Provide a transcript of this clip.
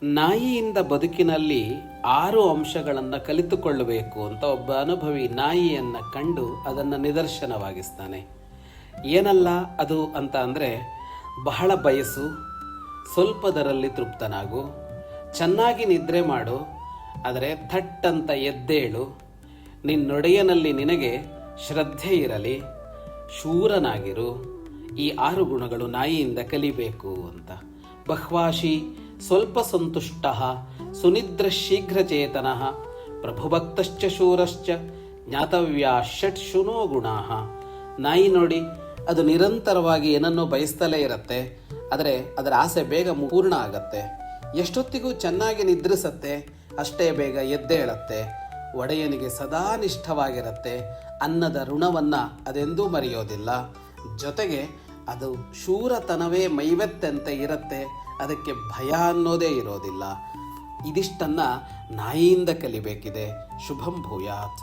ನಾಯಿಯಿಂದ ಬದುಕಿನಲ್ಲಿ 6 ಅಂಶಗಳನ್ನು ಕಲಿತುಕೊಳ್ಳಬೇಕು ಅಂತ ಒಬ್ಬ ಅನುಭವಿ ನಾಯಿಯನ್ನು ಕಂಡು ಅದನ್ನು ನಿದರ್ಶನವಾಗಿಸ್ತಾನೆ. ಏನಲ್ಲ ಅದು ಅಂತ ಅಂದರೆ, ಬಹಳ ಬಯಸು, ಸ್ವಲ್ಪದರಲ್ಲಿ ತೃಪ್ತನಾಗು, ಚೆನ್ನಾಗಿ ನಿದ್ರೆ ಮಾಡು, ಆದರೆ ಥಟ್ಟಂತ ಎದ್ದೇಳು, ನಿನ್ನೊಡೆಯನಲ್ಲಿ ನಿನಗೆ ಶ್ರದ್ಧೆ ಇರಲಿ, ಶೂರನಾಗಿರು. ಈ 6 ಗುಣಗಳು ನಾಯಿಯಿಂದ ಕಲಿಬೇಕು ಅಂತ. ಬಹ್ವಾಶಿ ಸ್ವಲ್ಪ ಸಂತುಷ್ಟ ಸುನಿದ್ರ ಶೀಘ್ರಚೇತನ ಪ್ರಭುಭಕ್ತಶ್ಚ ಶೂರಶ್ಚ ಜ್ಞಾತವ್ಯಾ ಷಟ್ ಶುನೋ ಗುಣಾ. ನಾಯಿ ನೋಡಿ, ಅದು ನಿರಂತರವಾಗಿ ಏನನ್ನೋ ಬಯಸ್ತಲೇ ಇರುತ್ತೆ, ಆದರೆ ಅದರ ಆಸೆ ಬೇಗ ಪೂರ್ಣ ಆಗತ್ತೆ. ಎಷ್ಟೊತ್ತಿಗೂ ಚೆನ್ನಾಗಿ ನಿದ್ರಿಸತ್ತೆ, ಅಷ್ಟೇ ಬೇಗ ಎದ್ದೇಳತ್ತೆ. ಒಡೆಯನಿಗೆ ಸದಾ ನಿಷ್ಠವಾಗಿರುತ್ತೆ, ಅನ್ನದ ಋಣವನ್ನು ಅದೆಂದೂ ಮರೆಯೋದಿಲ್ಲ. ಜೊತೆಗೆ ಅದು ಶೂರತನವೇ ಮೈವೆತ್ತಂತೆ ಇರುತ್ತೆ, ಅದಕ್ಕೆ ಭಯ ಅನ್ನೋದೇ ಇರೋದಿಲ್ಲ. ಇದಿಷ್ಟನ್ನು ನಾಯಿಯಿಂದ ಕಲಿಬೇಕಿದೆ. ಶುಭಂ ಭೂಯಾತ್.